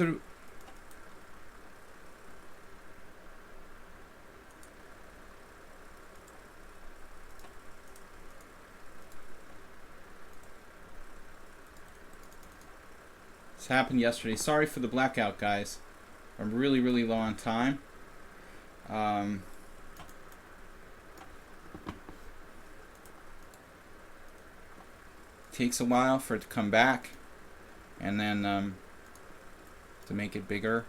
This happened yesterday. Sorry for the blackout, guys. I'm really, really low on time. Takes a while for it to come back, and then to make it bigger.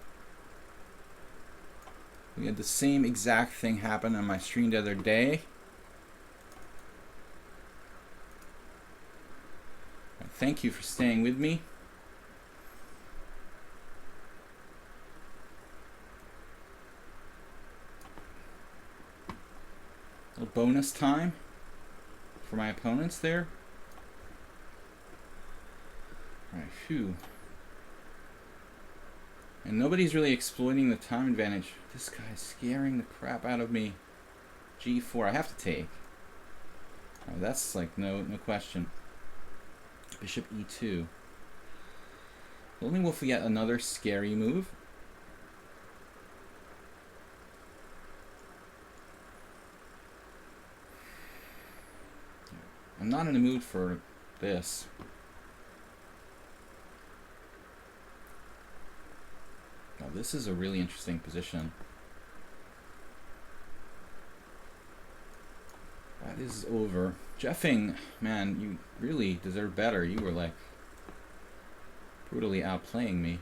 We had the same exact thing happen on my stream the other day. Thank you for staying with me. A little bonus time for my opponents there. Alright, phew. And nobody's really exploiting the time advantage. This guy's scaring the crap out of me. G4, I have to take. Oh, that's like no question. Bishop E2. Only if we get another scary move. I'm not in the mood for this. Oh, this is a really interesting position. That is over. Jeffing, man, you really deserve better. You were like brutally outplaying me.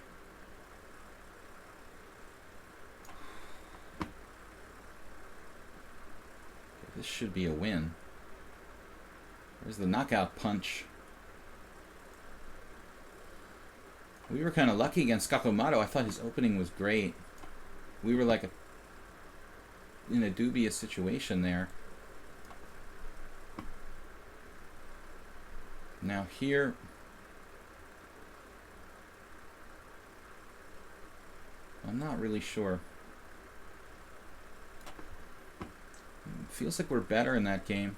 This should be a win. Where's the knockout punch? We were kind of lucky against Kakamoto. I thought his opening was great. We were like in a dubious situation there. Now here, I'm not really sure. Feels like we're better in that game.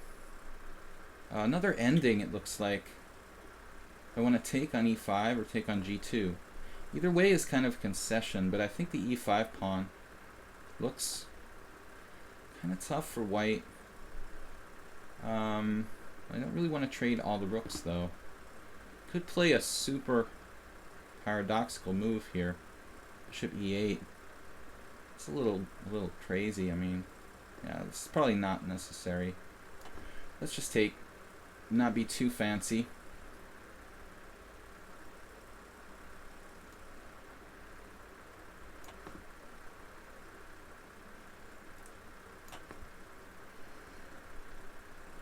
Another ending, it looks like. I want to take on e5 or take on g2. Either way is kind of concession, but I think the e5 pawn looks kind of tough for white. I don't really want to trade all the rooks, though. Could play a super paradoxical move here. Bishop e8. It's a little crazy. I mean, yeah, this is probably not necessary. Let's just take, not be too fancy.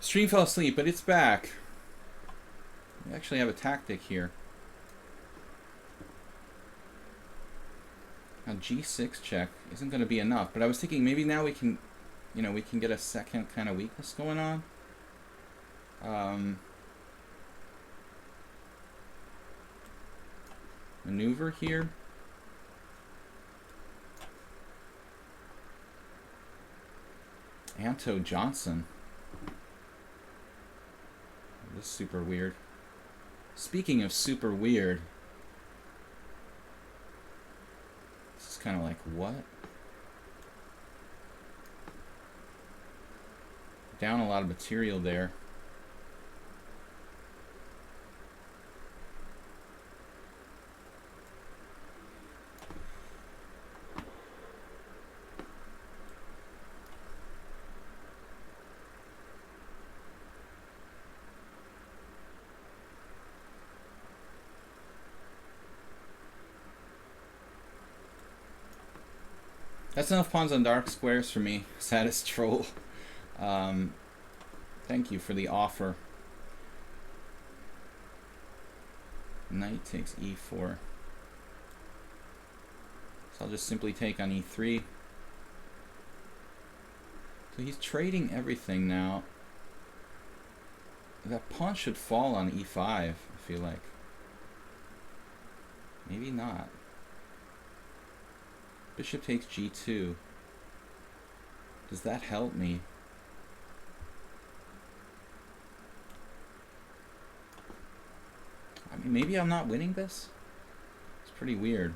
Stream fell asleep, but it's back. We actually have a tactic here. Now g6 check isn't going to be enough, but I was thinking maybe now we can, you know, we can get a second kind of weakness going on. Maneuver here. Anto Johnson. This is super weird. Speaking of super weird, this is kind of like, what? Down a lot of material there. That's enough pawns on dark squares for me. Saddest troll. Thank you for the offer. Knight takes e4. So I'll just simply take on e3. So he's trading everything now. That pawn should fall on e5, I feel like. Maybe not. Bishop takes g2. Does that help me? I mean, maybe I'm not winning this? It's pretty weird.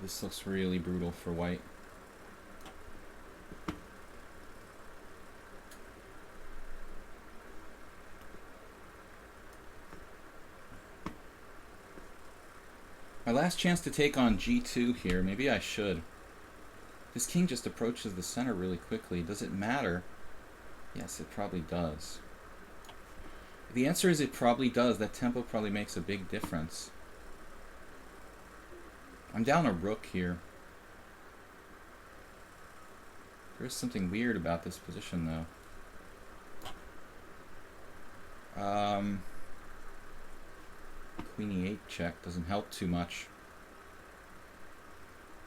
This looks really brutal for white. My last chance to take on g2 here. Maybe I should. This king just approaches the center really quickly. Does it matter? Yes, it probably does. The answer is it probably does. That tempo probably makes a big difference. I'm down a rook here. There's something weird about this position, though. Queen e8 check doesn't help too much.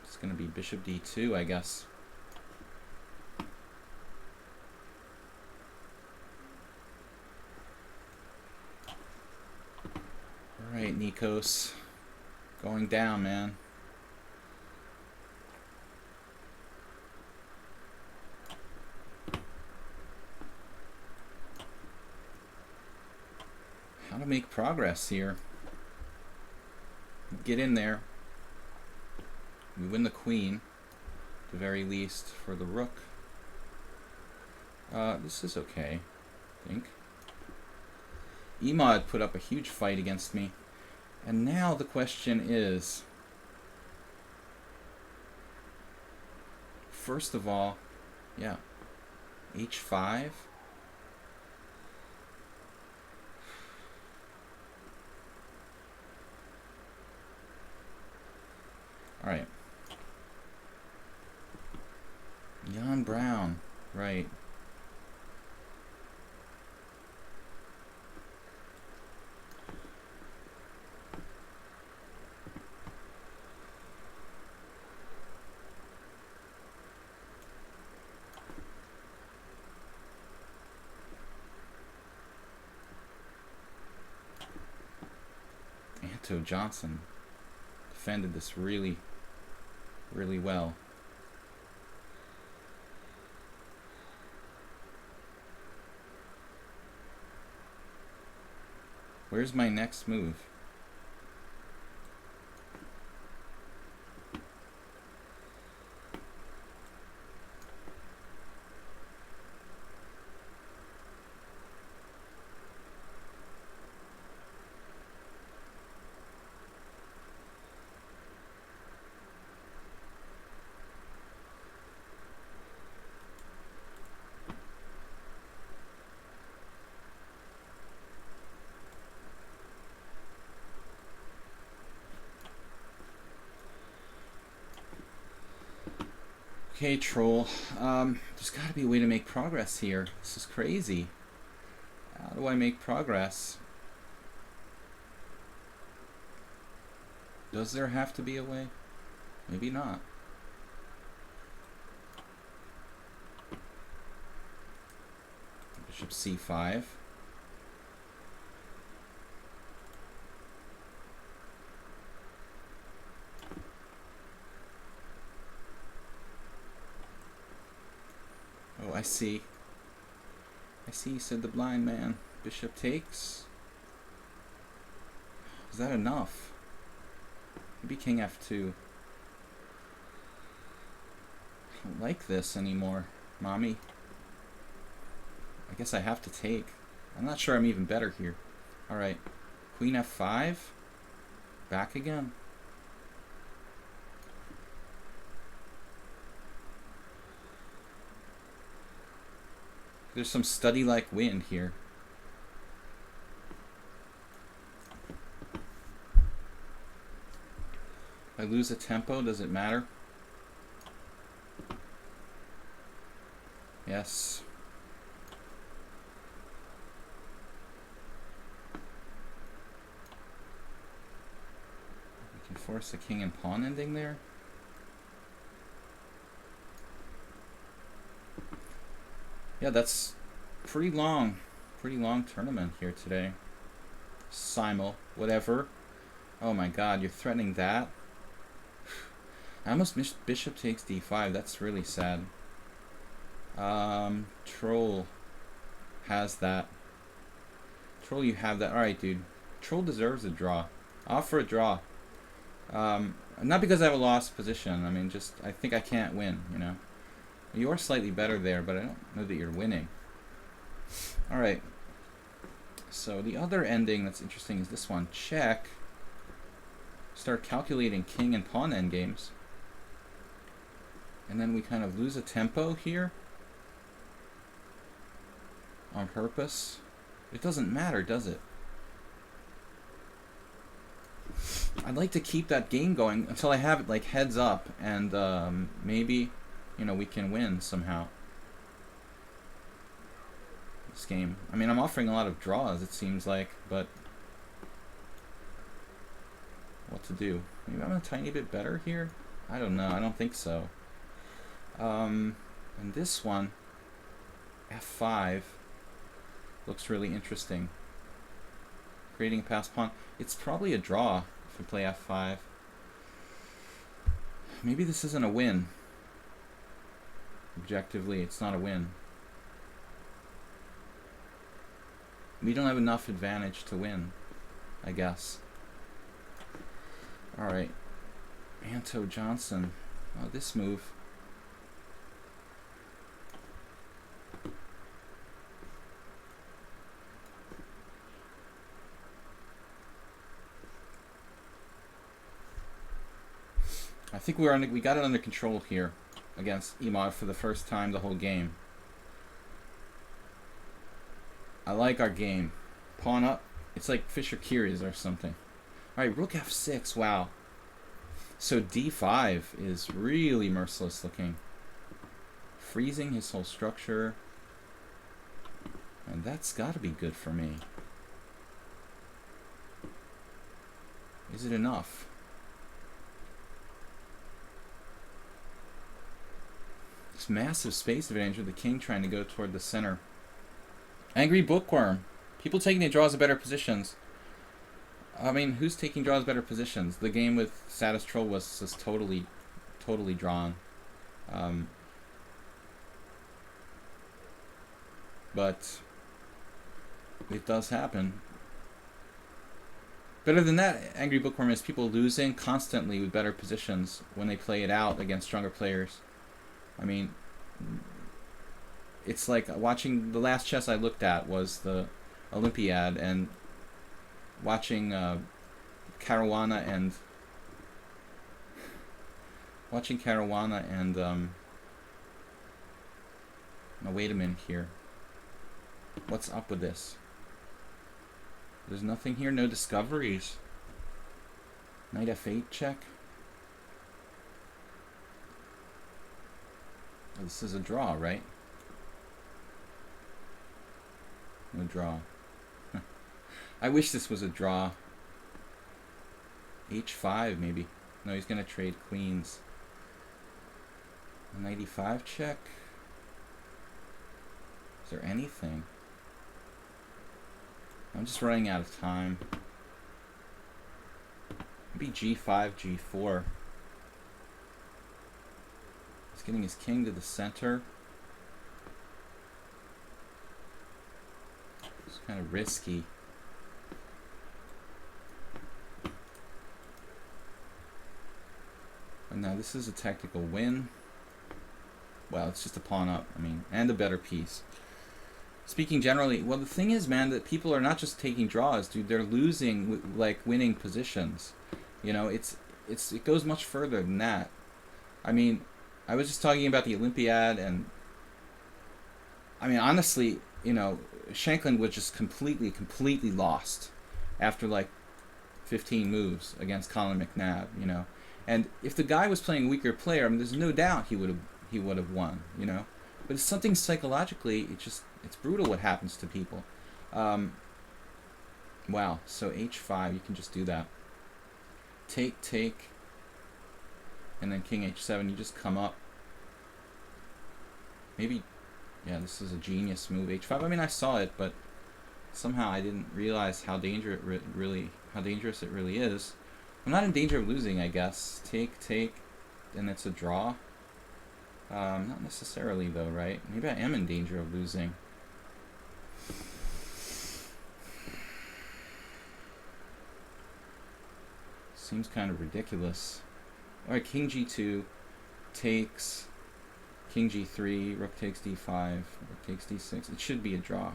It's going to be bishop d2, I guess. Alright, Nikos. Going down, man. How to make progress here. Get in there. We win the queen, at the very least, for the rook. This is okay, I think. Emad put up a huge fight against me. And now the question is, first of all, yeah, h5. All right. Jan Brown, right. Anto Johnson defended this really well. Where's my next move? Okay, troll. There's got to be a way to make progress here. This is crazy. How do I make progress? Does there have to be a way? Maybe not. Bishop c5. Oh, I see. I see, said the blind man. Bishop takes. Is that enough? Maybe king f2. I don't like this anymore, mommy. I guess I have to take. I'm not sure I'm even better here. Alright. Queen f5. Back again. There's some study-like wind here. If I lose a tempo, does it matter? Yes. We can force a king and pawn ending there. Yeah, that's pretty long tournament here today. Simul, whatever. Oh my god, you're threatening that? I almost missed bishop takes d5. That's really sad. Troll has that. Troll, you have that. Alright, dude. Troll deserves a draw. Offer a draw. Not because I have a lost position. I mean, just I think I can't win, you know. You are slightly better there, but I don't know that you're winning. Alright. So the other ending that's interesting is this one. Check. Start calculating king and pawn endgames. And then we kind of lose a tempo here. On purpose. It doesn't matter, does it? I'd like to keep that game going until I have it like heads up, and maybe, you know, we can win somehow. This game. I mean, I'm offering a lot of draws, it seems like, but what to do? Maybe I'm a tiny bit better here? I don't know. I don't think so. And this one, F5, looks really interesting. Creating a passed pawn. It's probably a draw if we play F5. Maybe this isn't a win. Objectively, it's not a win. We don't have enough advantage to win, I guess. Alright. Anto Johnson. Oh, this move. I think we got it under control here against Emad for the first time the whole game. I like our game. Pawn up. It's like Fischer Curies or something. Alright, rook f6. Wow. So d5 is really merciless looking. Freezing his whole structure. And that's got to be good for me. Is it enough? This massive space advantage with the king trying to go toward the center. Angry Bookworm. People taking the draws of better positions. I mean, who's taking draws better positions? The game with Satis Troll was just totally drawn. But it does happen. Better than that, Angry Bookworm, is people losing constantly with better positions when they play it out against stronger players. I mean, it's like watching the last chess I looked at was the Olympiad, and watching Caruana and no, wait a minute here. What's up with this? There's nothing here, no discoveries. Knight f8 check. Oh, this is a draw, right? No draw. I wish this was a draw. H5 maybe. No, he's gonna trade queens. A knight e5 check. Is there anything? I'm just running out of time. Maybe g5, g4. He's getting his king to the center. It's kind of risky. And now this is a tactical win. Well, it's just a pawn up, I mean, and a better piece. Speaking generally, well, the thing is, man, that people are not just taking draws, dude. They're losing, like, winning positions. You know, it goes much further than that. I mean, I was just talking about the Olympiad, and I mean, honestly, you know, Shanklin was just completely lost after like 15 moves against Colin McNabb. You know, and if the guy was playing a weaker player, I mean, there's no doubt he would have won. You know, but it's something psychologically. It's brutal what happens to people. Wow. So h5, you can just do that. Take, and then king h7. You just come up. Maybe, yeah, this is a genius move. H5. I mean, I saw it, but somehow I didn't realize how dangerous it really is. I'm not in danger of losing, I guess. Take, and it's a draw. Not necessarily though, right? Maybe I am in danger of losing. Seems kind of ridiculous. Alright, king g2 takes king g3, rook takes d5, rook takes d6. It should be a draw.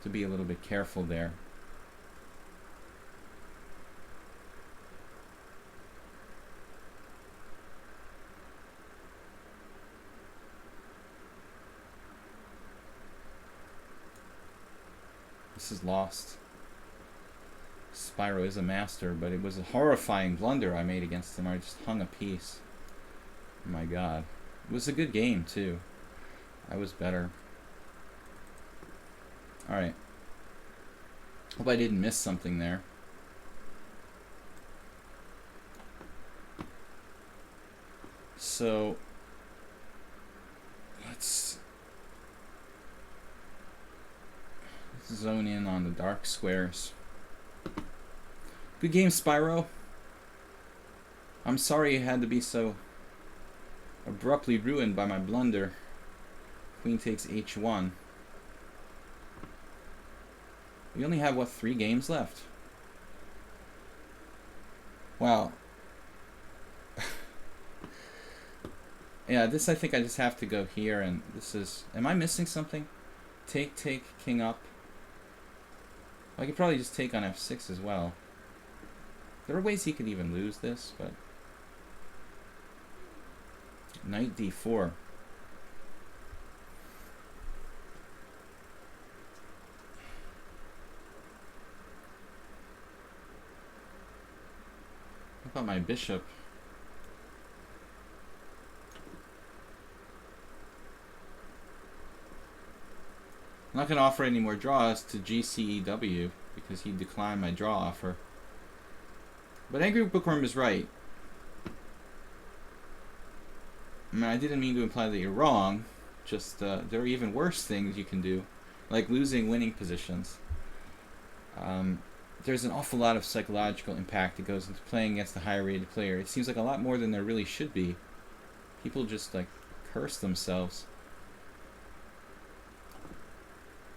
To be a little bit careful there. This is lost. Spyro is a master, but it was a horrifying blunder I made against him. I just hung a piece. Oh my god. It was a good game, too. I was better. Alright. Hope I didn't miss something there. So, let's zone in on the dark squares. Good game, Spyro. I'm sorry it had to be so abruptly ruined by my blunder. Queen takes h1. We only have, what, 3 games left? Wow. Yeah, this I think I just have to go here, and this is... Am I missing something? Take, king up. I could probably just take on f6 as well. There are ways he could even lose this, but... Knight d4. How about my bishop? I'm not going to offer any more draws to GCEW because he declined my draw offer. But Angry Bookworm is right. I mean, I didn't mean to imply that you're wrong. Just there are even worse things you can do, like losing winning positions. There's an awful lot of psychological impact that goes into playing against a higher rated player. It seems like a lot more than there really should be. People just like curse themselves.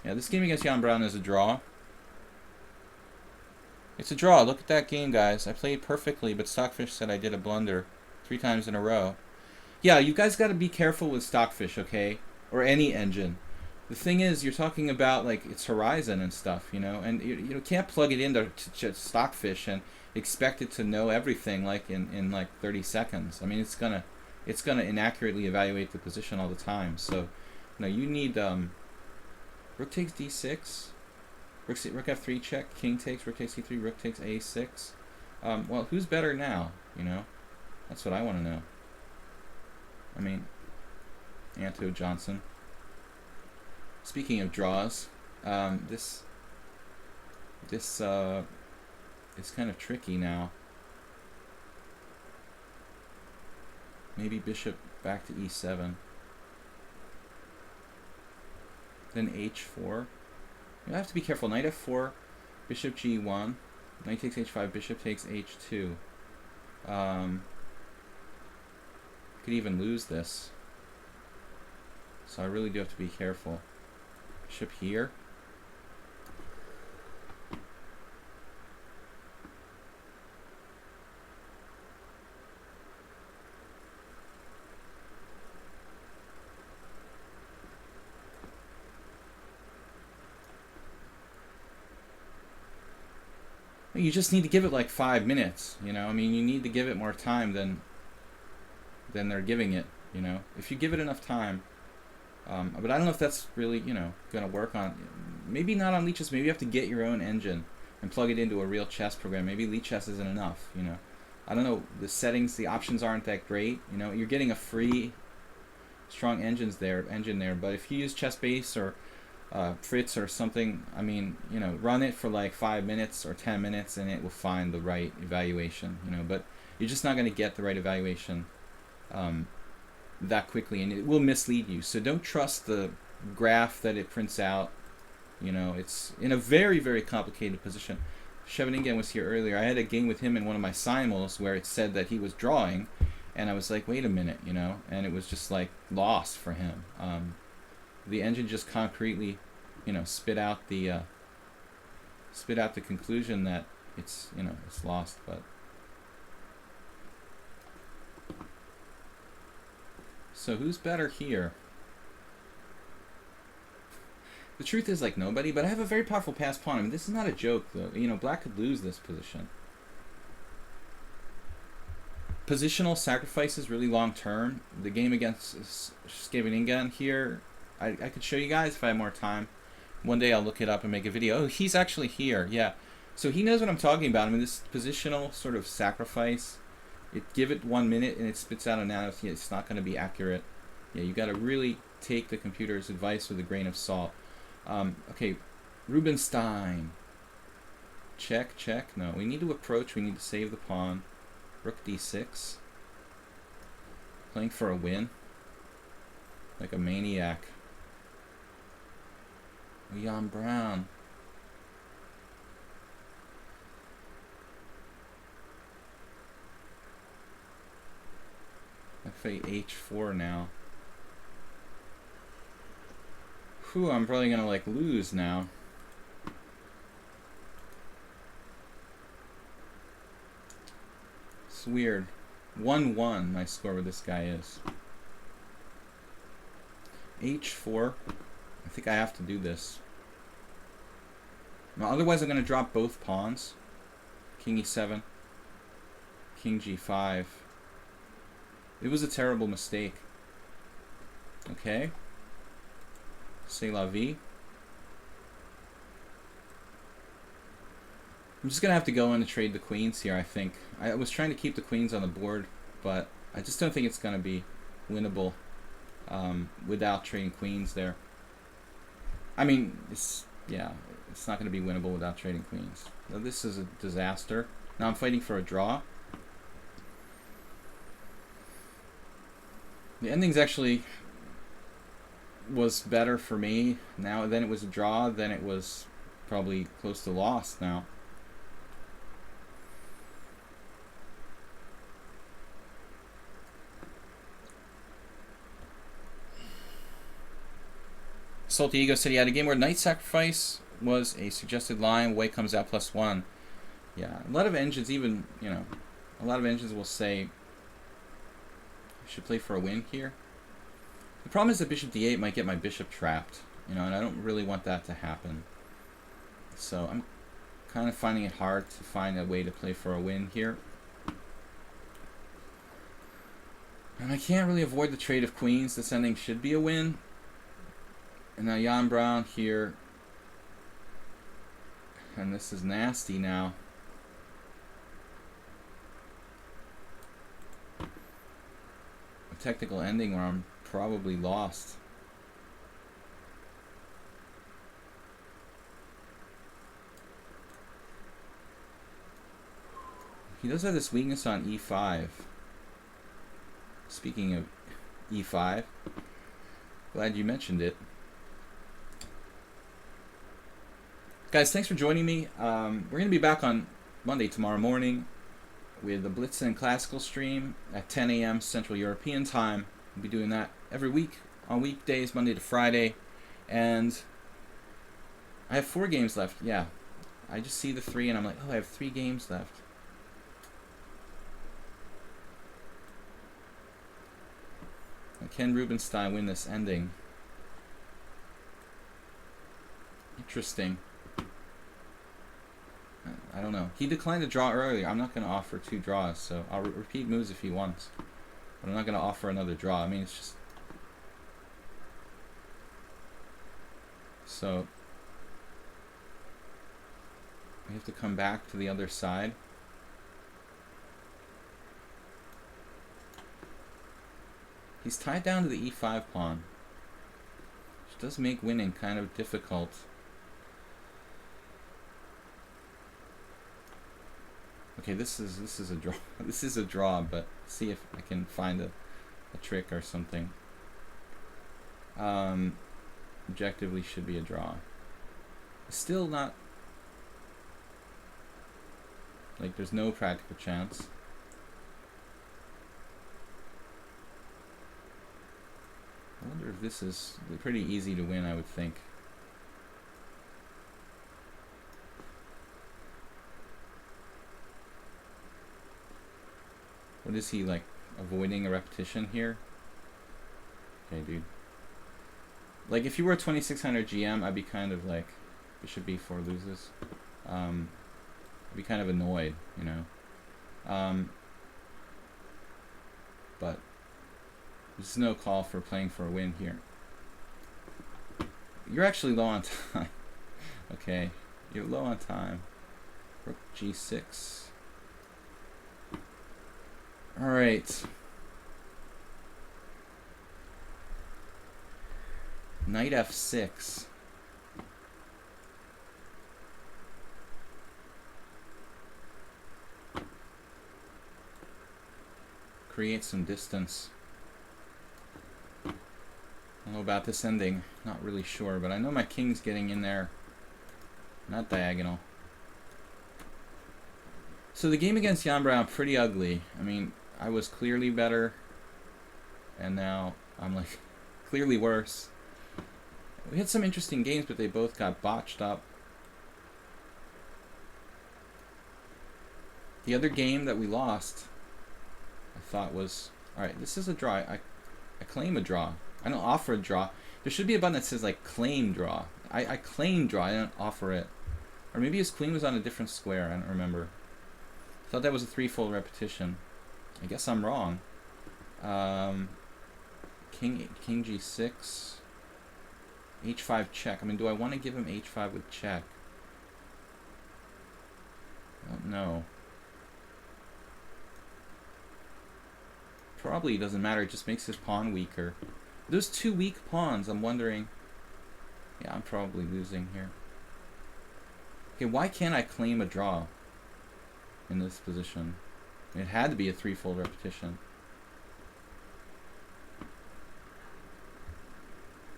Yeah, this game against Jan Brown is a draw. It's a draw. Look at that game, guys. I played perfectly, but Stockfish said I did a blunder 3 times in a row. Yeah, you guys got to be careful with Stockfish, okay? Or any engine. The thing is, you're talking about like its horizon and stuff, you know, and you can't plug it into Stockfish and expect it to know everything like in like 30 seconds. I mean, it's gonna inaccurately evaluate the position all the time. So, you need rook takes d6, rook f3 check, king takes, rook takes c3, rook takes a6. Well, who's better now? That's what I want to know. I mean, Anto Johnson. Speaking of draws, this is kind of tricky now. Maybe bishop back to e7. Then h4. You have to be careful. Knight f4, bishop g1, knight takes h5, bishop takes h2. Could even lose this. So I really do have to be careful. Bishop here. You just need to give it like 5 minutes, I mean, you need to give it more time than they're giving it, If you give it enough time. But I don't know if that's really, going to work on... Maybe not on lichess. Maybe you have to get your own engine and plug it into a real chess program. Maybe lichess isn't enough, I don't know. The settings, the options aren't that great. You're getting a free, strong engine there. But if you use ChessBase or Fritz or something, I mean, run it for like 5 minutes or 10 minutes and it will find the right evaluation, But you're just not going to get the right evaluation that quickly, and it will mislead you. So don't trust the graph that it prints out. It's in a very, very complicated position. Cheveningen was here earlier. I had a game with him in one of my simuls where it said that he was drawing, and I was like, wait a minute, and it was just like lost for him. The engine just concretely, spit out the conclusion that it's, it's lost. But So who's better here? The truth is, like, nobody, but I have a very powerful pass pawn. I mean, this is not a joke, though. You know, black could lose this position. Positional sacrifices really long term. The game against Scheveningen here, I could show you guys if I have more time. One day I'll look it up and make a video. Oh, he's actually here. Yeah. So he knows what I'm talking about. I mean, this positional sort of sacrifice, give it 1 minute and it spits out an out. It's not going to be accurate. Yeah, you got to really take the computer's advice with a grain of salt. Okay, Rubinstein. Check, check. No, we need to approach. We need to save the pawn. Rook d6. Playing for a win. Like a maniac. Leon Brown. I play h4 now. Whew, I'm probably gonna like lose now. It's weird. 1-1 my score with this guy is. h4. I think I have to do this. Now, otherwise I'm gonna drop both pawns. King e7. King g5. It was a terrible mistake. Okay. C'est la vie. I'm just going to have to go in and trade the queens here, I think. I was trying to keep the queens on the board, but I just don't think it's going to be winnable without trading queens there. I mean, it's not going to be winnable without trading queens. Now, this is a disaster. Now I'm fighting for a draw. The endings actually was better for me. Now then it was a draw, then it was probably close to loss now. Salty Ego said he had a game where knight sacrifice was a suggested line, white comes out +1. Yeah, a lot of engines, even, you know, a lot of engines will say I should play for a win here. The problem is that bishop d8 might get my bishop trapped, you know, and I don't really want that to happen. So I'm kind of finding it hard to find a way to play for a win here. And I can't really avoid the trade of queens. This ending should be a win. And now Jan Brown here. And this is nasty now. A technical ending where I'm probably lost. He does have this weakness on e5. Speaking of e5, glad you mentioned it. Guys, thanks for joining me. We're going to be back on Monday, tomorrow morning, with the Blitzen Classical stream at 10 a.m. Central European Time. We'll be doing that every week on weekdays, Monday to Friday. And I have 4 games left. Yeah, I just see the 3 and I'm like, oh, I have 3 games left. And can Rubinstein win this ending? Interesting. I don't know. He declined a draw earlier. I'm not going to offer 2 draws, so I'll repeat moves if he wants. But I'm not going to offer another draw. I mean, it's just... So... we have to come back to the other side. He's tied down to the e5 pawn, which does make winning kind of difficult. Okay, this is a draw. This is a draw, but see if I can find a trick or something. Objectively should be a draw. Still not, like, there's no practical chance. I wonder if this is pretty easy to win, I would think. What is he, like, avoiding a repetition here? Okay, dude. Like, if you were a 2600 GM, I'd be kind of like, bishop b4 loses. I'd be kind of annoyed, you know. But there's no call for playing for a win here. You're actually low on time. Okay, you're low on time. Rook g6. All right. Knight f6. Create some distance. I don't know about this ending. Not really sure, but I know my king's getting in there. Not diagonal. So the game against Jan Brown, pretty ugly. I mean, I was clearly better, and now I'm like clearly worse. We had some interesting games, but they both got botched up. The other game that we lost, I thought was, alright, this is a draw. I claim a draw. I don't offer a draw. There should be a button that says like claim draw. I claim draw, I don't offer it. Or maybe his queen was on a different square, I don't remember. I thought that was a threefold repetition. I guess I'm wrong. King g6. h5 check. I mean, do I want to give him h5 with check? I don't know. Probably doesn't matter. It just makes his pawn weaker. Those two weak pawns, I'm wondering. Yeah, I'm probably losing here. Okay, why can't I claim a draw in this position? It had to be a threefold repetition.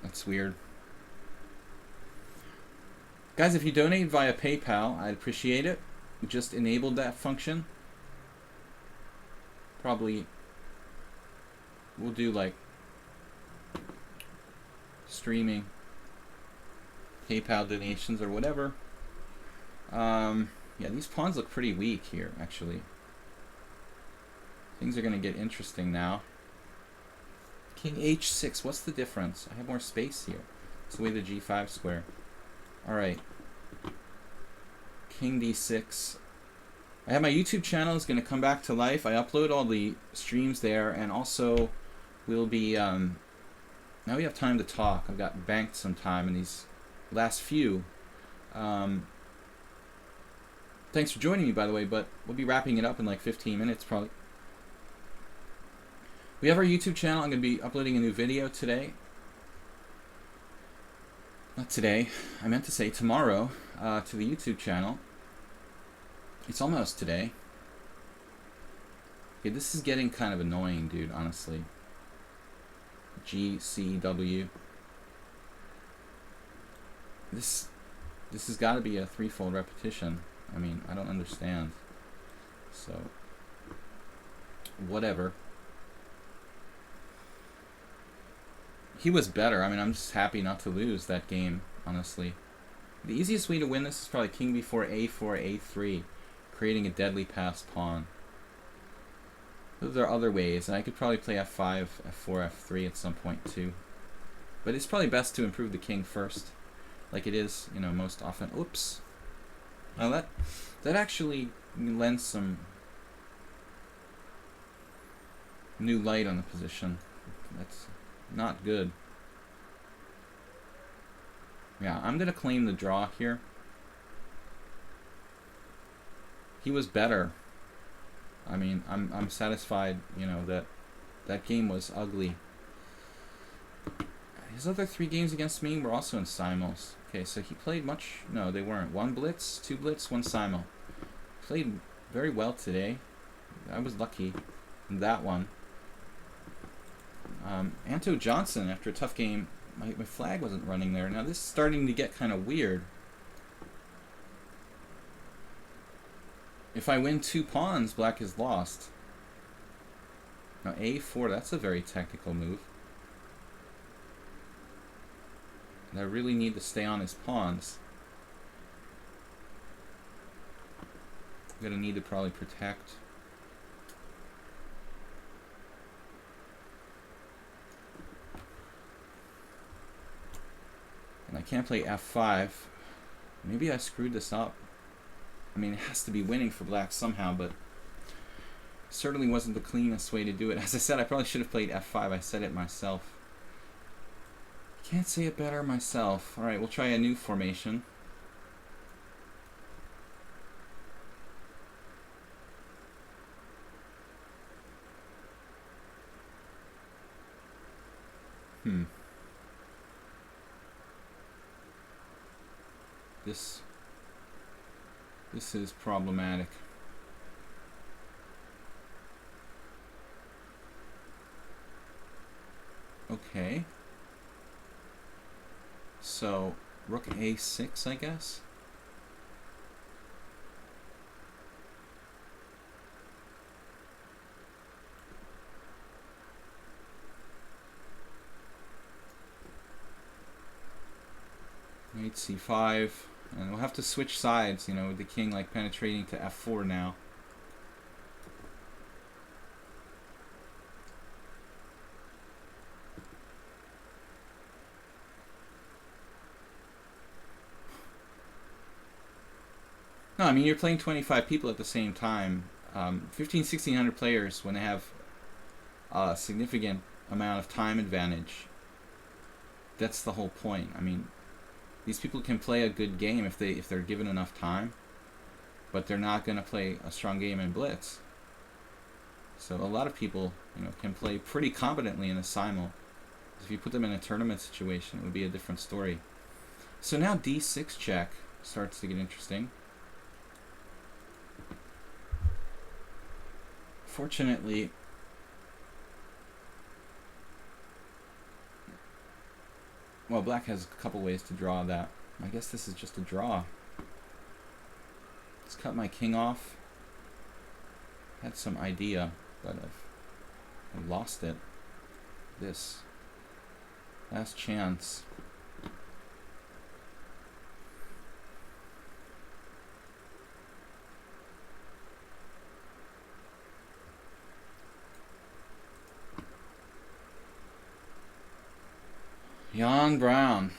That's weird. Guys, if you donate via PayPal, I'd appreciate it. We just enabled that function. Probably we'll do like streaming PayPal donations or whatever. Yeah, these pawns look pretty weak here, actually. Things are going to get interesting now. King h6, what's the difference? I have more space here. It's the way the g5 square. Alright. King d6. I have my YouTube channel is going to come back to life. I upload all the streams there, and also we'll be, now we have time to talk. I've got banked some time in these last few. Thanks for joining me, by the way, but we'll be wrapping it up in like 15 minutes probably. We have our YouTube channel. I'm going to be uploading a new video today. Not today. I meant to say tomorrow to the YouTube channel. It's almost today. Okay, this is getting kind of annoying, dude, honestly. GCW. This has got to be a threefold repetition. I mean, I don't understand. So, whatever. He was better. I mean, I'm just happy not to lose that game, honestly. The easiest way to win this is probably king b4, a4, a3, creating a deadly passed pawn. Those are other ways, and I could probably play f5, f4, f3 at some point too. But it's probably best to improve the king first, like it is, you know, most often. Oops. Now that actually lends some new light on the position. That's not good. Yeah, I'm gonna claim the draw here. He was better. I mean, I'm satisfied, you know, that game was ugly. His other 3 games against me were also in Simuls. Okay, so he played much. No, they weren't. 1 blitz, 2 blitz, 1 Simul. Played very well today. I was lucky in that one. Anto Johnson, after a tough game, my flag wasn't running there. Now this is starting to get kind of weird. If I win 2 pawns, black is lost. Now a4, that's a very technical move. And I really need to stay on his pawns. I'm going to need to probably protect. can't play f5. Maybe I screwed this up. I mean, it has to be winning for black somehow, but certainly wasn't the cleanest way to do it. As I said, I probably should have played f5. I said it myself. Can't say it better myself. Alright, we'll try a new formation. This is problematic. Okay. So, rook a6, I guess? Knight c5. And we'll have to switch sides, you know, with the king like penetrating to f4 now. No, I mean, you're playing 25 people at the same time. 1,500-1,600 players, when they have a significant amount of time advantage, that's the whole point. I mean, these people can play a good game if they're given enough time, but they're not going to play a strong game in blitz. So a lot of people, you know, can play pretty competently in a simul. If you put them in a tournament situation, it would be a different story. So now d6 check starts to get interesting. Fortunately, well, black has a couple ways to draw that. I guess this is just a draw. Let's cut my king off. Had some idea, but I've lost it. This last chance. Jan Brown.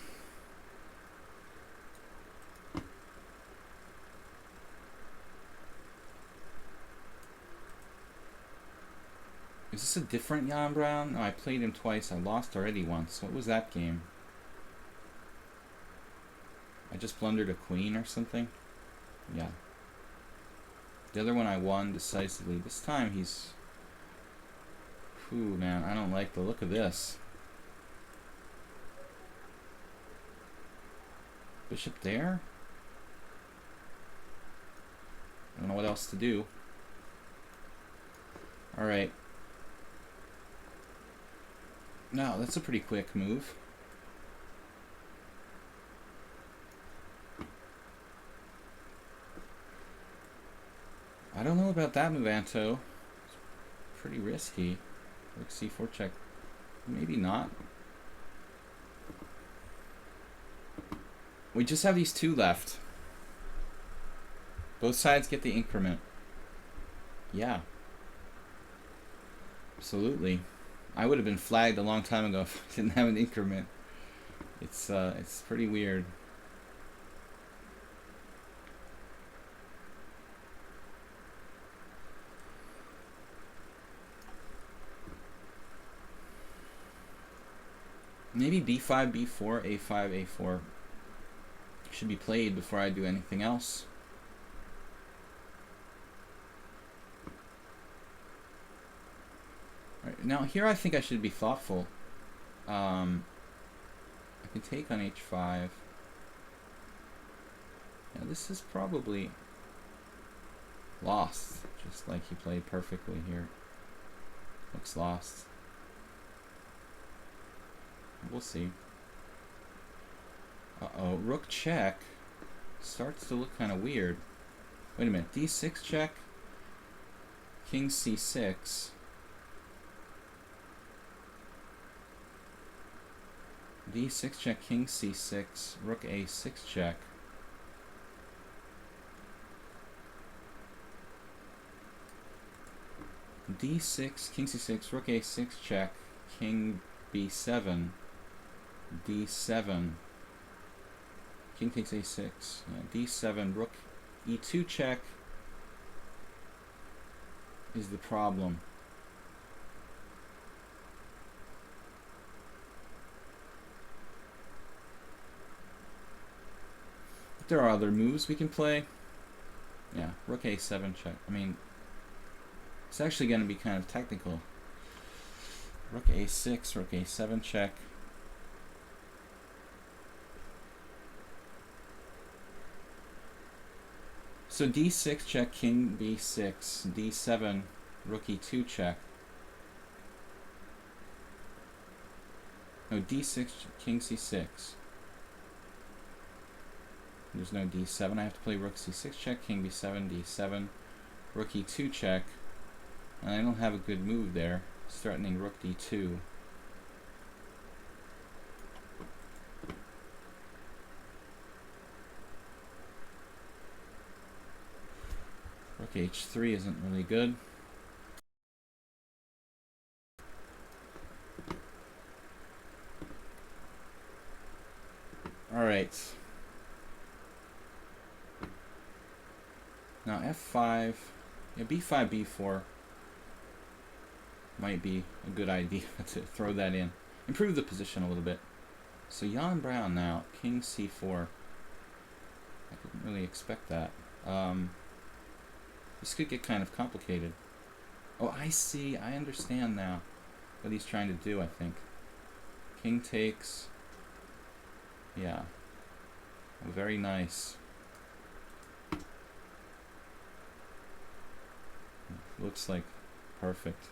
Is this a different Jan Brown? No, I played him twice. I lost already once. What was that game? I just blundered a queen or something? Yeah. The other one I won decisively. This time he's... Whew, man, I don't like the look of this. Bishop there? I don't know what else to do. Alright. No, that's a pretty quick move. I don't know about that move, Anto. It's pretty risky. Rook c4 check. Maybe not. We just have these two left. Both sides get the increment. Yeah. Absolutely. I would have been flagged a long time ago if I didn't have an increment. It's pretty weird. Maybe b5, b4, a5, a4 should be played before I do anything else. Right, now here I think I should be thoughtful. I can take on h5. Yeah, this is probably lost, just like he played perfectly here. Looks lost. We'll see. Uh-oh, rook check starts to look kind of weird. Wait a minute, d6 check, king c6. d6 check, king c6, rook a6 check. d6, king c6, rook a6 check, king b7, d7. King takes a6. Yeah, d7, rook e2 check is the problem. But there are other moves we can play. Yeah, rook a7 check. I mean, it's actually going to be kind of technical. Rook a6, rook a7 check. So d6 check, king b6, d7, rook e2 check. No, d6, king c6. There's no d7. I have to play rook c6 check, king b7, d7, rook e2 check. And I don't have a good move there. It's threatening rook d2. Rook h3 isn't really good. Alright. Now f5, yeah, b5, b4 might be a good idea to throw that in. Improve the position a little bit. So Jan Brown now, king c4. I didn't really expect that. This could get kind of complicated. Oh, I see. I understand now what he's trying to do, I think. King takes. Yeah. Oh, very nice. Looks like perfect.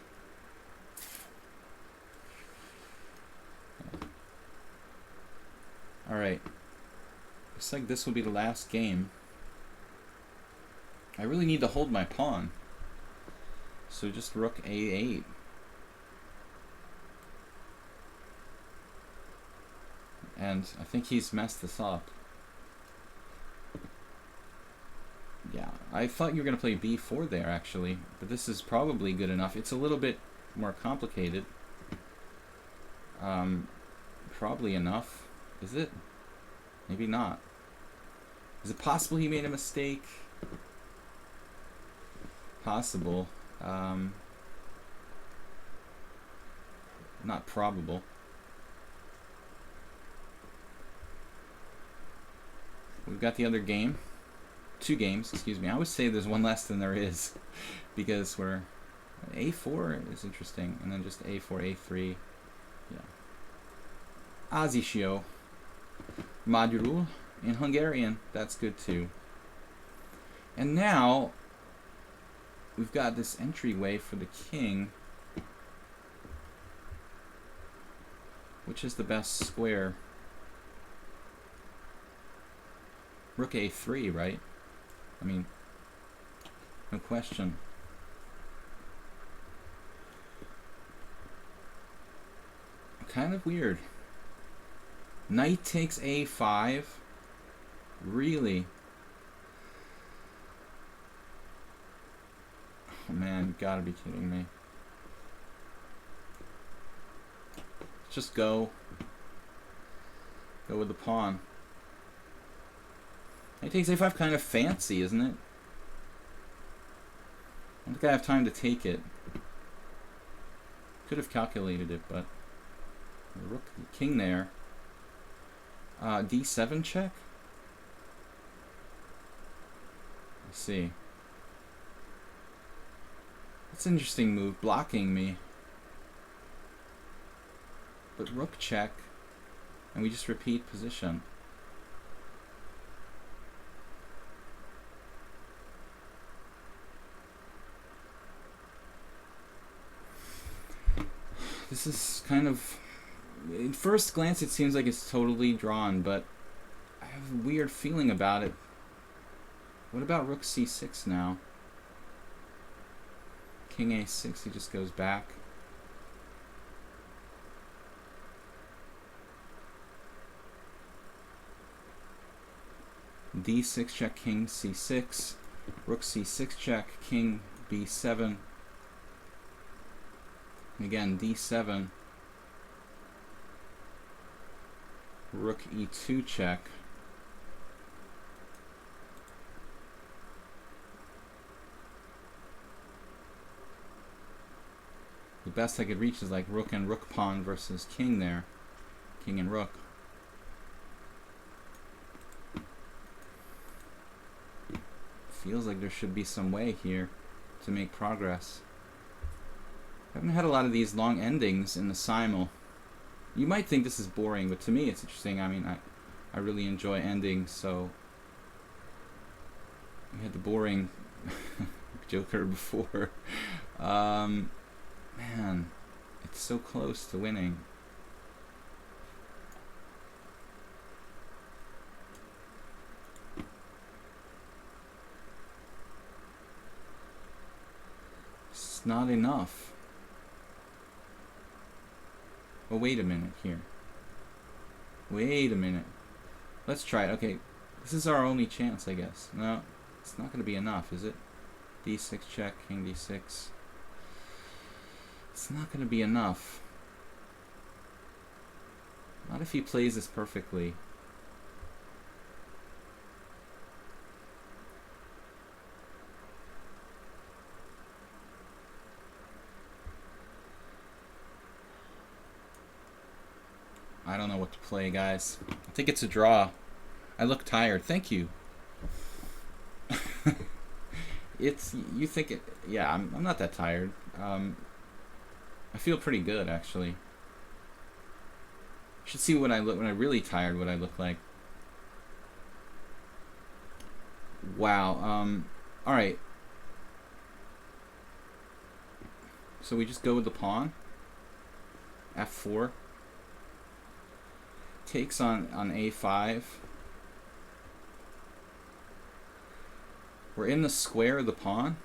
Alright. Looks like this will be the last game. I really need to hold my pawn. So just rook a8. And I think he's messed this up. Yeah, I thought you were going to play b4 there, actually. But this is probably good enough. It's a little bit more complicated. Probably enough. Is it? Maybe not. Is it possible he made a mistake? Possible. Not probable. We've got the other game. 2 games, excuse me. I always say there's one less than there is because we're a4 is interesting, and then just a4, a3. Yeah. Azisio. Magyarul in Hungarian. That's good too. And now we've got this entryway for the king. Which is the best square? Rook a3, right? I mean, no question. Kind of weird. Knight takes a5? Really? Oh man, you gotta be kidding me. Just go. Go with the pawn. Knight takes a5, kind of fancy, isn't it? I don't think I have time to take it. Could have calculated it, but rook, king there. D7 check. Let's see. That's an interesting move, blocking me. But rook check, and we just repeat position. This is kind of, at first glance it seems like it's totally drawn, but I have a weird feeling about it. What about rook c6 now? King a6, he just goes back. d6 check, king c6, rook c6 check, king b7. Again, d7, rook e2 check. The best I could reach is like rook and rook pawn versus king there. King and rook. Feels like there should be some way here to make progress. I haven't had a lot of these long endings in the Simul. You might think this is boring, but to me it's interesting. I mean, I really enjoy endings, so... We had the boring Joker before. Man, it's so close to winning. It's not enough. Well, wait a minute here. Wait a minute. Let's try it. Okay, this is our only chance, I guess. No, it's not going to be enough, is it? D6 check, king D6. It's not going to be enough. Not if he plays this perfectly. I don't know what to play, guys. I think it's a draw. I look tired. Thank you. It's, you think it, yeah, I'm not that tired. I feel pretty good, actually. Should see when I look, when I'm really tired, what I look like. Wow. All right. So we just go with the pawn. F4. Takes on A5. We're in the square of the pawn.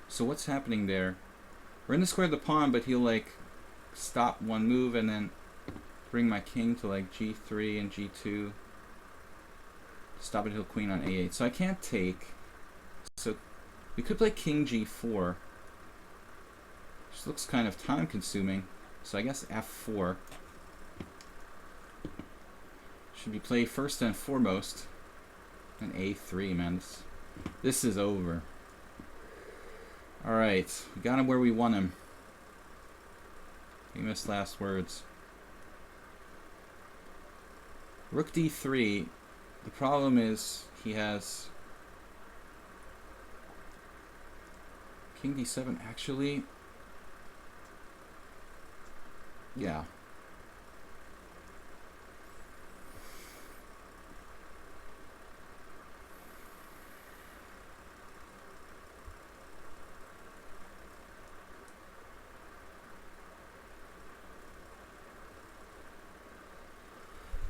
So what's happening there? We're in the square of the pawn, but he'll like stop one move and then bring my king to like G3 and G2. Stop it, he'll queen on A8. So I can't take. So we could play king G4. Which looks kind of time consuming. So I guess F4 should be played first and foremost. And A3, man. This is over. Alright, we got him where we want him. Famous last words. Rook D3. The problem is he has King D7 actually. Yeah.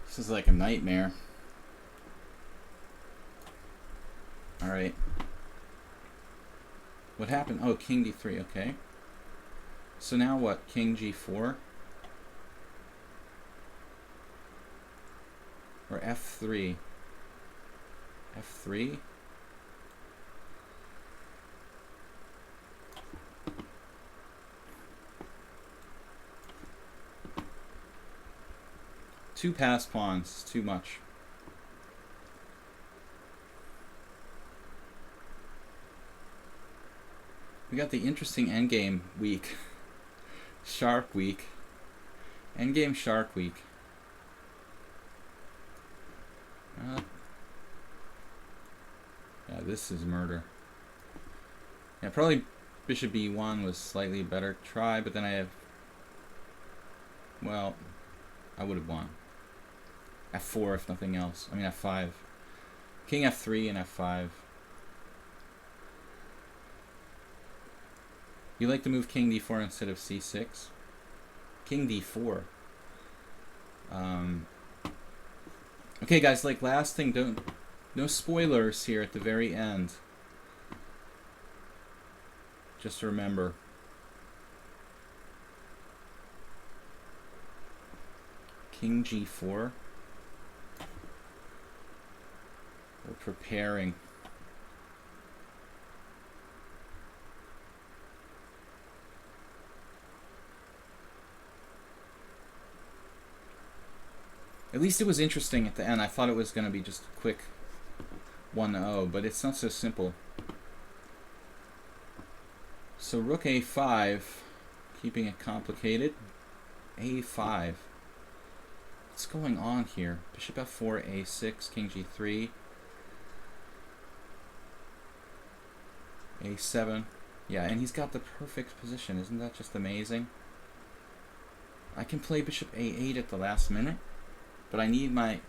This is like a nightmare. Alright. What happened? Oh, King D3, okay. So now what? King G4? Or F3? F3? Two passed pawns, too much. We got the interesting endgame week. Shark week. Endgame shark week. Yeah, this is murder. Yeah, probably bishop E1 was slightly better try, but then I have... Well, I would have won. F4 if nothing else. I mean F5. King F3 and F5. You like to move King D4 instead of C6? King D4. Okay, guys. Like last thing, no spoilers here at the very end. Just remember. King G4. We're preparing. At least it was interesting at the end. I thought it was going to be just a quick 1-0, but it's not so simple. So rook a5, keeping it complicated. a5. What's going on here? Bishop f4, a6, king g3, a7. Yeah, and he's got the perfect position. Isn't that just amazing? I can play bishop a8 at the last minute, but I need my...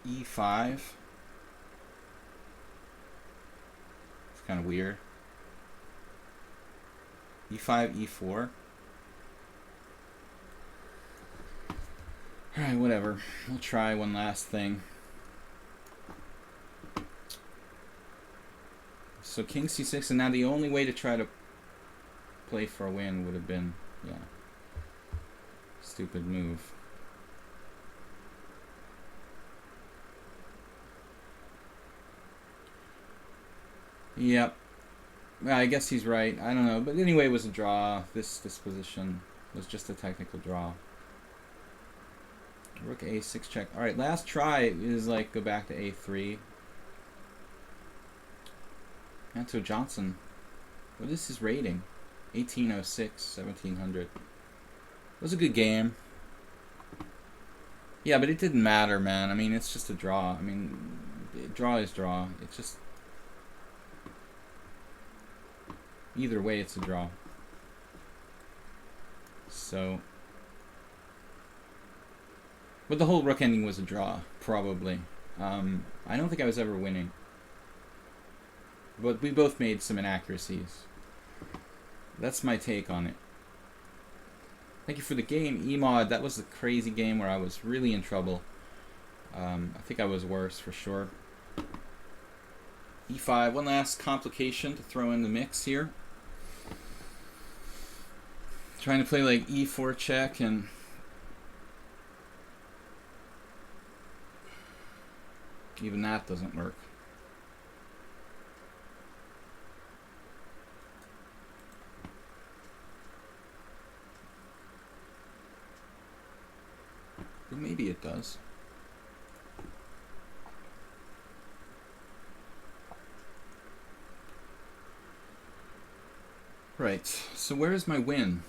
e5. It's kind of weird. e5, e4. Alright, whatever. We'll try one last thing. So king c6, and now the only way to try to play for a win would have been, yeah, stupid move. Yep. Well, I guess he's right. I don't know. But anyway, it was a draw. This position was just a technical draw. Rook a6 check. Alright, last try is like go back to a3. Anto Johnson. What is his rating? 1806, 1700. It was a good game. Yeah, but it didn't matter, man. I mean, it's just a draw. I mean, draw is draw. It's just... Either way, it's a draw. So... But the whole rook ending was a draw, probably. I don't think I was ever winning. But we both made some inaccuracies. That's my take on it. Thank you for the game, Emod. That was a crazy game where I was really in trouble. I think I was worse, for sure. e5, one last complication to throw in the mix here. Trying to play like e4 check and... Even that doesn't work. But maybe it does. Right, so where is my win?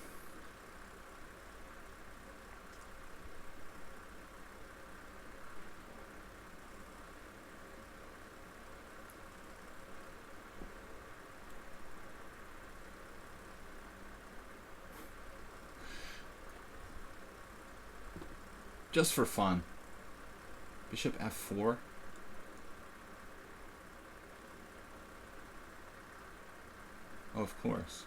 Just for fun. Bishop f4. Oh, of course.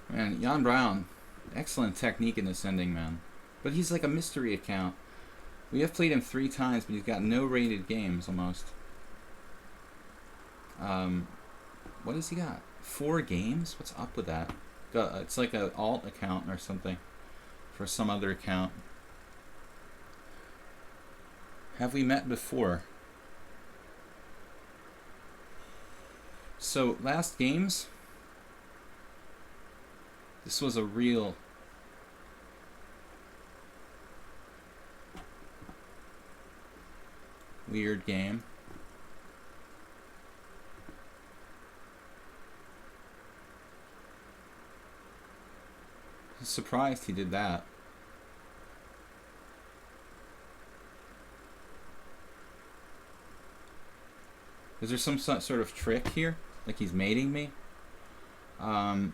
Man, Jan Brown, excellent technique in this ending, man. But he's like a mystery account. We have played him 3 times, but he's got no rated games almost. What has he got? 4 games? What's up with that? It's like an alt account or something for some other account. Have we met before? So, last games, this was a real weird game. I'm surprised he did that. Is there some sort of trick here? Like he's mating me? It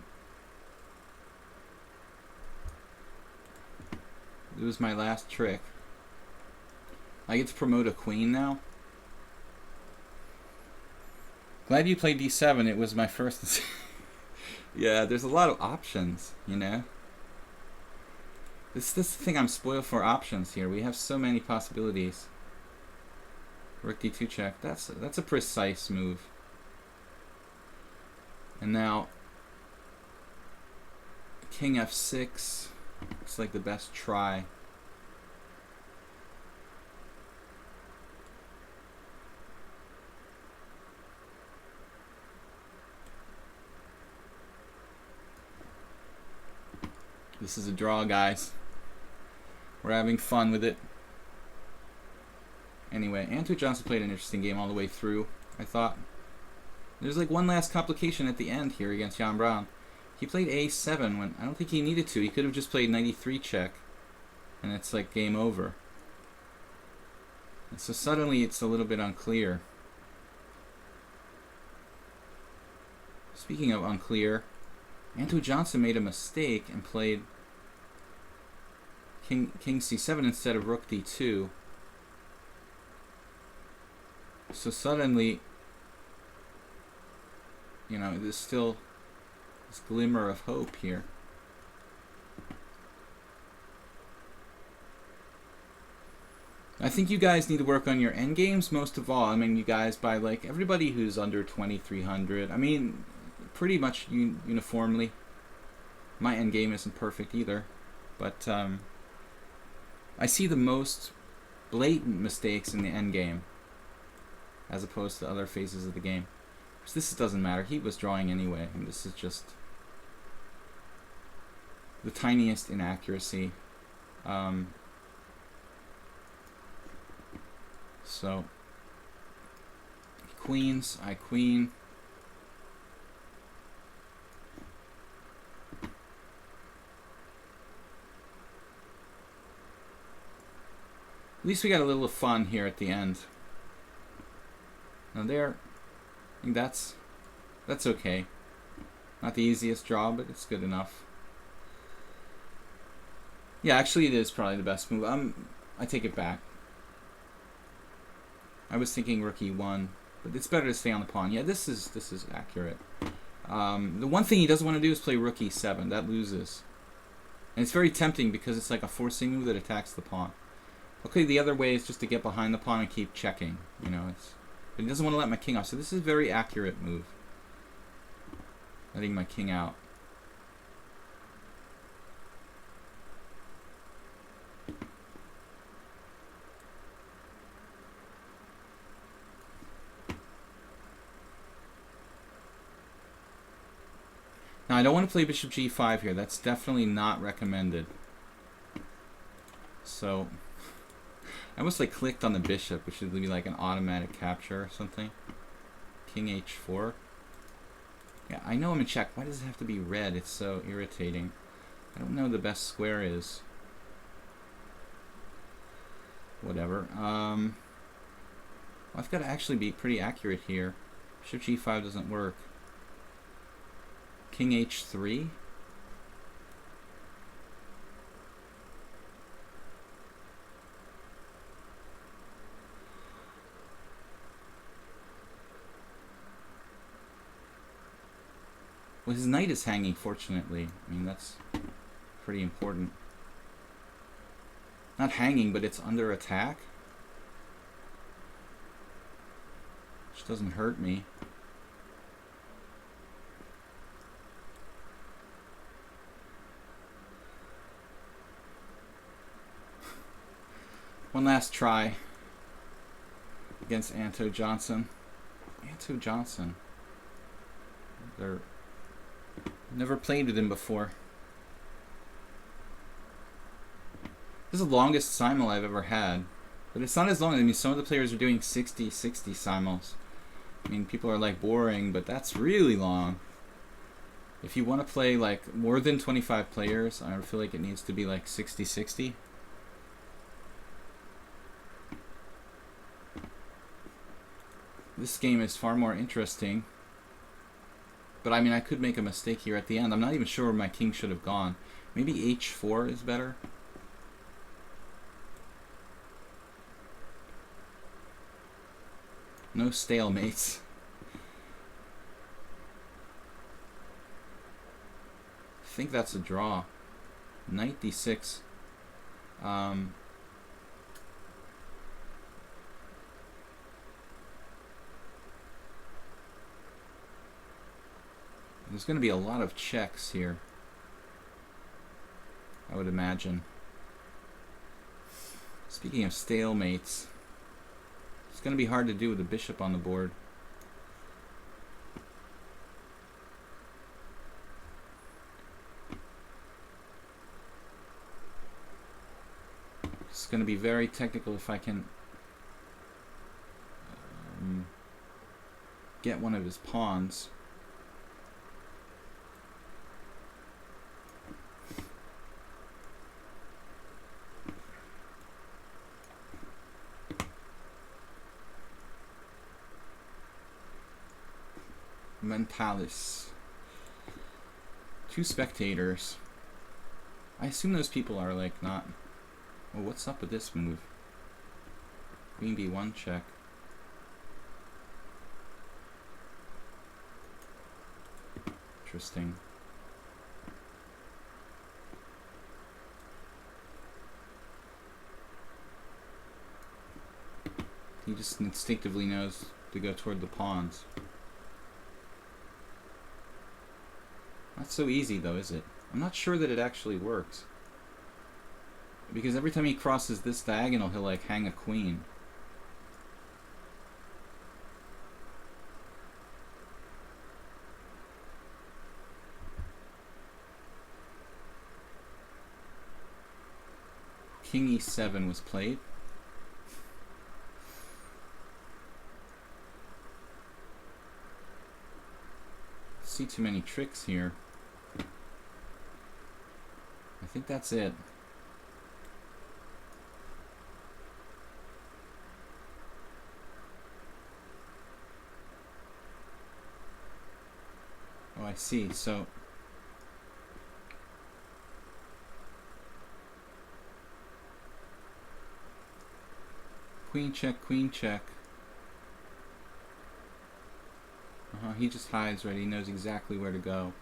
was my last trick. I get to promote a queen now. Glad you played d7. It was my first... Yeah, there's a lot of options, you know? This is the thing I'm spoiled for, options here. We have so many possibilities. Rook d2 check. That's a precise move. And now king f6 looks like the best try. This is a draw, guys. We're having fun with it. Anyway, Anto Johnson played an interesting game all the way through, I thought. There's like one last complication at the end here against Jan Brown. He played a7 when I don't think he needed to. He could have just played 93 check, and it's like game over. And so suddenly it's a little bit unclear. Speaking of unclear, Anto Johnson made a mistake and played King c7 instead of Rook d2. So suddenly, you know, there's still this glimmer of hope here. I think you guys need to work on your endgames most of all. I mean, you guys, by like everybody who's under 2300, I mean, pretty much uniformly. My endgame isn't perfect either, but I see the most blatant mistakes in the endgame as opposed to other phases of the game. So this doesn't matter. He was drawing anyway, and this is just the tiniest inaccuracy. So queens, I queen. At least we got a little fun here at the end. Now there, I think that's okay. Not the easiest draw, but it's good enough. Yeah, actually it is probably the best move. I take it back. I was thinking rook e1, but it's better to stay on the pawn. Yeah, this is accurate. The one thing he doesn't want to do is play rook e7. That loses. And it's very tempting because it's like a forcing move that attacks the pawn. Okay, the other way is just to get behind the pawn and keep checking. You know, but he doesn't want to let my king off. So this is a very accurate move. Letting my king out. Now, I don't want to play bishop g5 here. That's definitely not recommended. So, I almost like clicked on the bishop, which should be like an automatic capture or something. King h4. Yeah, I know I'm in check. Why does it have to be red? It's so irritating. I don't know the best square is. Whatever. I've got to actually be pretty accurate here. Bishop g5 doesn't work. King h3. Well, his knight is hanging, fortunately. I mean, that's pretty important. Not hanging, but it's under attack. Which doesn't hurt me. One last try against Anto Johnson. Anto Johnson. Never played with him before. This is the longest simul I've ever had. But it's not as long. I mean, some of the players are doing 60 simuls. I mean, people are like boring, but that's really long. If you want to play like more than 25 players, I feel like it needs to be like 60. This game is far more interesting. But I mean, I could make a mistake here at the end. I'm not even sure where my king should have gone. Maybe h4 is better. No stalemates. I think that's a draw. Knight d6. There's going to be a lot of checks here, I would imagine. Speaking of stalemates, it's going to be hard to do with the bishop on the board. It's going to be very technical if I can get one of his pawns. Mentalis. 2 spectators. I assume those people are like not... Oh, what's up with this move? Queen b1 check. Interesting. He just instinctively knows to go toward the pawns. Not so easy though, is it? I'm not sure that it actually works. Because every time he crosses this diagonal, he'll like hang a queen. King e7 was played. See too many tricks here. I think that's it. Oh, I see. So queen check, queen check. He just hides, right? He knows exactly where to go.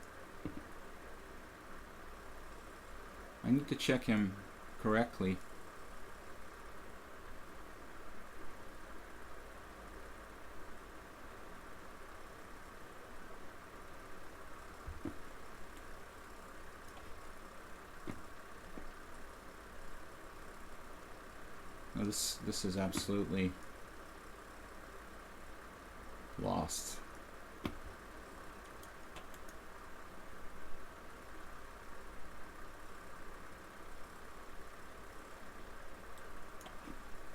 I need to check him correctly. No, this is absolutely lost.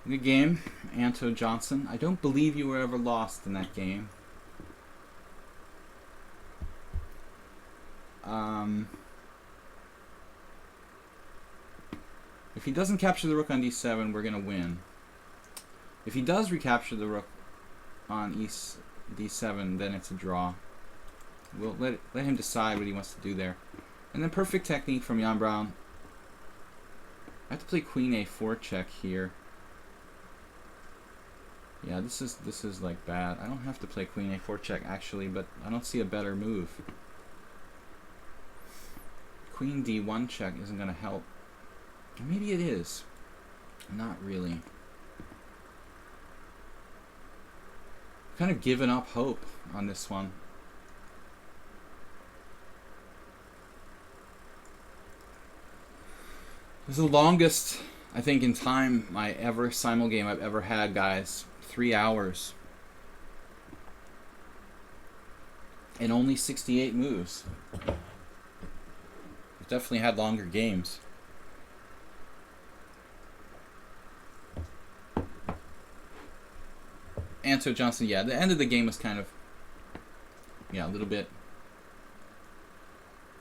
Good game, Anto Johnson. I don't believe you were ever lost in that game. If he doesn't capture the rook on d7, we're going to win. If he does recapture the rook on d7, then it's a draw. We'll let him decide what he wants to do there. And then perfect technique from Jan Brown. I have to play queen a4 check here. Yeah, this is like bad. I don't have to play queen a4 check actually, but I don't see a better move. Queen d1 check isn't going to help. Maybe it is. Not really. Kind of given up hope on this one. This is the longest, I think, in time Simul game I've ever had, guys. 3 hours. And only 68 moves. I've definitely had longer games. Anto Johnson, yeah, the end of the game was kind of, yeah, a little bit.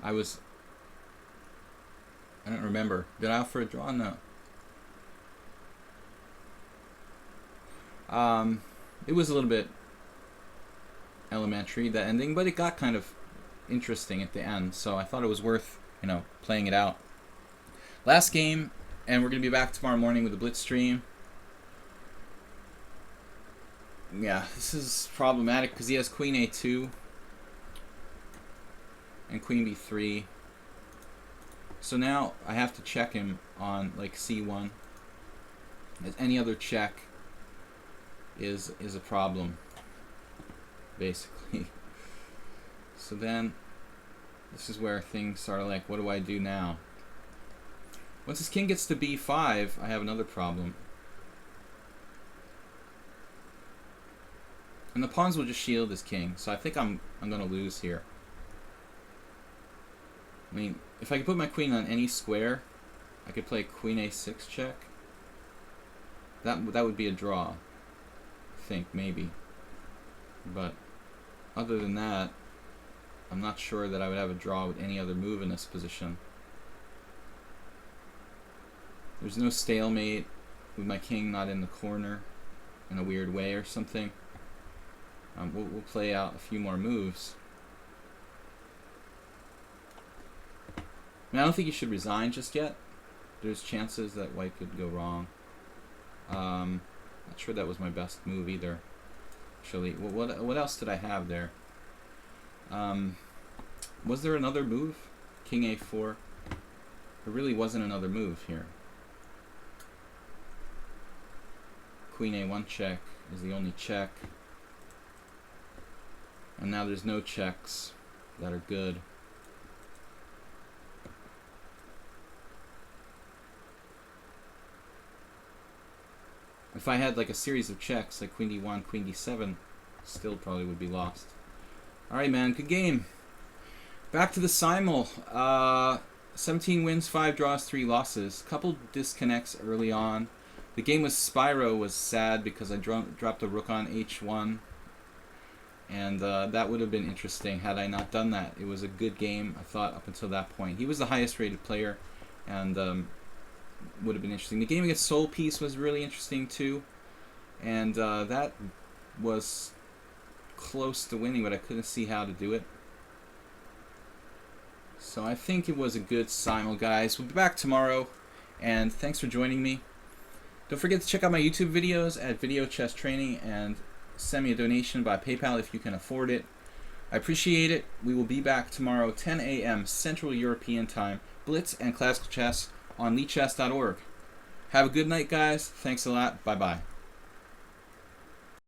I don't remember. Did I offer a draw? No. It was a little bit elementary, the ending, but it got kind of interesting at the end, so I thought it was worth, playing it out. Last game, and we're going to be back tomorrow morning with the Blitz stream. Yeah, this is problematic because he has queen a2 and queen b3. So now I have to check him on like c1. As any other check is a problem, basically. So then this is where things are like, what do I do now? Once his king gets to b5, I have another problem. And the pawns will just shield his king, so I think I'm gonna lose here. I mean, if I could put my queen on any square, I could play queen a6 check. That would be a draw, I think, maybe. But other than that, I'm not sure that I would have a draw with any other move in this position. There's no stalemate with my king not in the corner in a weird way or something. We'll play out a few more moves. I mean, I don't think you should resign just yet. There's chances that white could go wrong. Not sure that was my best move either. Actually, what else did I have there? Was there another move? King a4. There really wasn't another move here. Queen a1 check is the only check. And now there's no checks that are good. If I had like a series of checks, like queen d1, queen d7, still probably would be lost. Alright, man, good game. Back to the Simul. 17 wins, 5 draws, 3 losses. Couple disconnects early on. The game with Spyro was sad because I dropped a rook on h1. And that would have been interesting had I not done that. It was a good game, I thought, up until that point. He was the highest rated player, and would have been interesting. The game against Soul Piece was really interesting too, and that was close to winning, but I couldn't see how to do it. So I think it was a good Simul, guys. We'll be back tomorrow, and thanks for joining me. Don't forget to check out my YouTube videos at Video Chess Training, and send me a donation by PayPal if you can afford it. I appreciate it. We will be back tomorrow, 10 a.m. Central European Time. Blitz and Classical Chess on lichess.org. Have a good night, guys. Thanks a lot. Bye-bye.